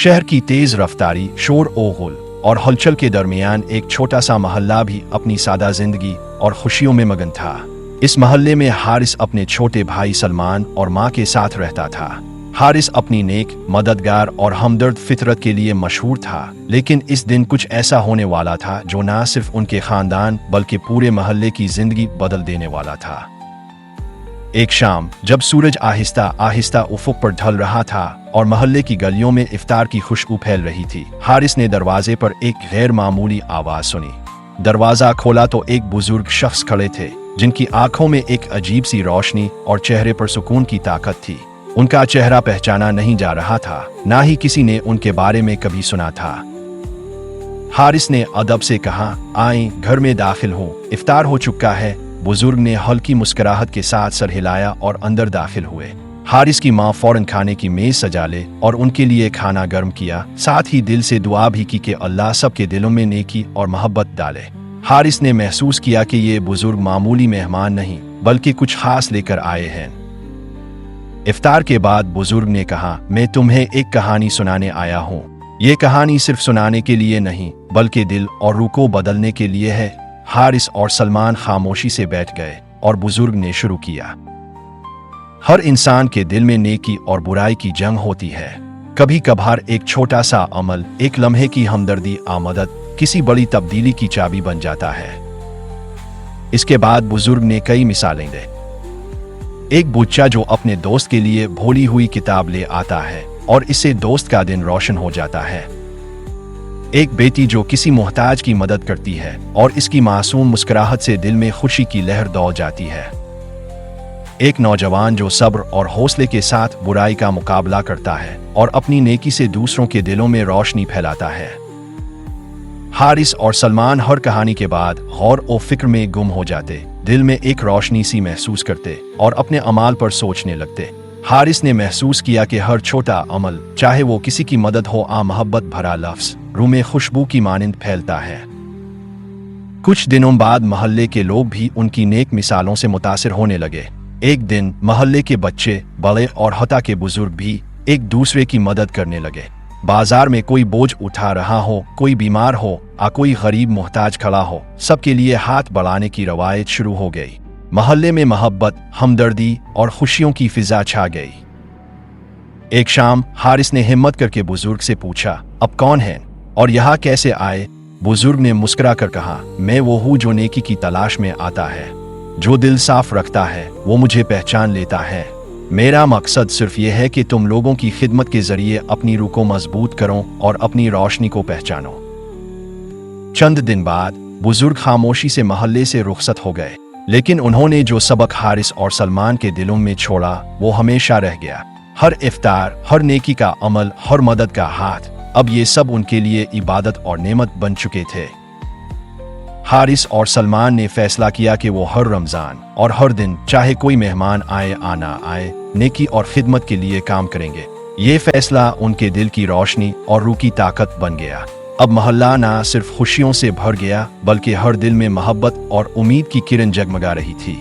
शहर की तेज रफ्तारी, शोर ओ गुल और हलचल के दरमियान एक छोटा सा मोहल्ला भी अपनी सादा जिंदगी और खुशियों में मगन था। इस मोहल्ले में हारिस अपने छोटे भाई सलमान और माँ के साथ रहता था। हारिस अपनी नेक, मददगार और हमदर्द फितरत के लिए मशहूर था, लेकिन इस दिन कुछ ऐसा होने वाला था जो न सिर्फ उनके खानदान बल्कि पूरे मोहल्ले की जिंदगी बदल देने वाला था। एक शाम जब सूरज आहिस्ता आहिस्ता उफुक पर ढल रहा था और मोहल्ले की गलियों में इफ्तार की खुशबू फैल रही थी, हारिस ने दरवाजे पर एक गैर मामूली आवाज सुनी। दरवाजा खोला तो एक बुजुर्ग शख्स खड़े थे, जिनकी आंखों में एक अजीब सी रोशनी और चेहरे पर सुकून की ताकत थी। उनका चेहरा पहचाना नहीं जा रहा था, ना ही किसी ने उनके बारे में कभी सुना था। हारिस ने अदब से कहा, आएं, घर में दाखिल हो, इफ्तार हो चुका है। बुजुर्ग ने हल्की मुस्कुराहट के साथ सर हिलाया और अंदर दाखिल हुए। हारिस की माँ फौरन खाने की मेज सजा ले और उनके लिए खाना गर्म किया, साथ ही दिल से दुआ भी की कि अल्लाह सबके दिलों में नेकी और मोहब्बत डाले। हारिस ने महसूस किया कि ये बुजुर्ग मामूली मेहमान नहीं बल्कि कुछ खास लेकर आए हैं। इफ्तार के बाद बुजुर्ग ने कहा, मैं तुम्हें एक कहानी सुनाने आया हूँ। ये कहानी सिर्फ सुनाने के लिए नहीं बल्कि दिल और रूह को बदलने के लिए है। हारिस और सलमान खामोशी से बैठ गए और बुजुर्ग ने शुरू किया। हर इंसान के दिल में नेकी और बुराई की जंग होती है। कभी कभार एक छोटा सा अमल, एक लम्हे की हमदर्दी मदद किसी बड़ी तब्दीली की चाबी बन जाता है। इसके बाद बुजुर्ग ने कई मिसालें दी। एक बच्चा जो अपने दोस्त के लिए भोली हुई किताब ले आता है और इससे दोस्त का दिन रोशन हो जाता है। एक बेटी जो किसी मोहताज की मदद करती है और इसकी मासूम मुस्कुराहट से दिल में खुशी की लहर दौड़ जाती है। एक नौजवान जो सब्र और हौसले के साथ बुराई का मुकाबला करता है और अपनी नेकी से दूसरों के दिलों में रोशनी फैलाता है। हारिस और सलमान हर कहानी के बाद गौर और फिक्र में गुम हो जाते, दिल में एक रोशनी सी महसूस करते और अपने अमाल पर सोचने लगते। हारिस ने महसूस किया कि हर छोटा अमल, चाहे वो किसी की मदद हो, मोहब्बत भरा लफ्ज रूह में खुशबू की मानिंद फैलता है। कुछ दिनों बाद मोहल्ले के लोग भी उनकी नेक मिसालों से मुतासिर होने लगे। एक दिन मोहल्ले के बच्चे, बड़े और हत्ता के बुजुर्ग भी एक दूसरे की मदद करने लगे। बाजार में कोई बोझ उठा रहा हो, कोई बीमार हो, कोई गरीब मोहताज खड़ा हो, सबके लिए हाथ बढ़ाने की रवायत शुरू हो गई। मोहल्ले में मोहब्बत, हमदर्दी और खुशियों की फिजा छा गई। एक शाम हारिस ने हिम्मत करके बुजुर्ग से पूछा, अब कौन है और यहाँ कैसे आए? बुजुर्ग ने मुस्कुरा कर कहा, मैं वो हूँ जो नेकी की तलाश में आता है। जो दिल साफ रखता है वो मुझे पहचान लेता है। मेरा मकसद सिर्फ ये है कि तुम लोगों की खिदमत के जरिए अपनी रूह को मजबूत करो और अपनी रोशनी को पहचानो। चंद दिन बाद बुजुर्ग खामोशी से मोहल्ले से रुखसत हो गए, लेकिन उन्होंने जो सबक हारिस और सलमान के दिलों में छोड़ा वो हमेशा रह गया। हर इफ्तार, हर नेकी का अमल, हर मदद का हाथ, अब ये सब उनके लिए इबादत और नेमत बन चुके थे। हारिस और सलमान ने फैसला किया कि वो हर रमजान और हर दिन, चाहे कोई मेहमान आए ना आए, नेकी और खिदमत के लिए काम करेंगे। ये फैसला उनके दिल की रोशनी और रूह की ताकत बन गया। अब मोहल्ला ना सिर्फ खुशियों से भर गया बल्कि हर दिल में मोहब्बत और उम्मीद की किरण जगमगा रही थी।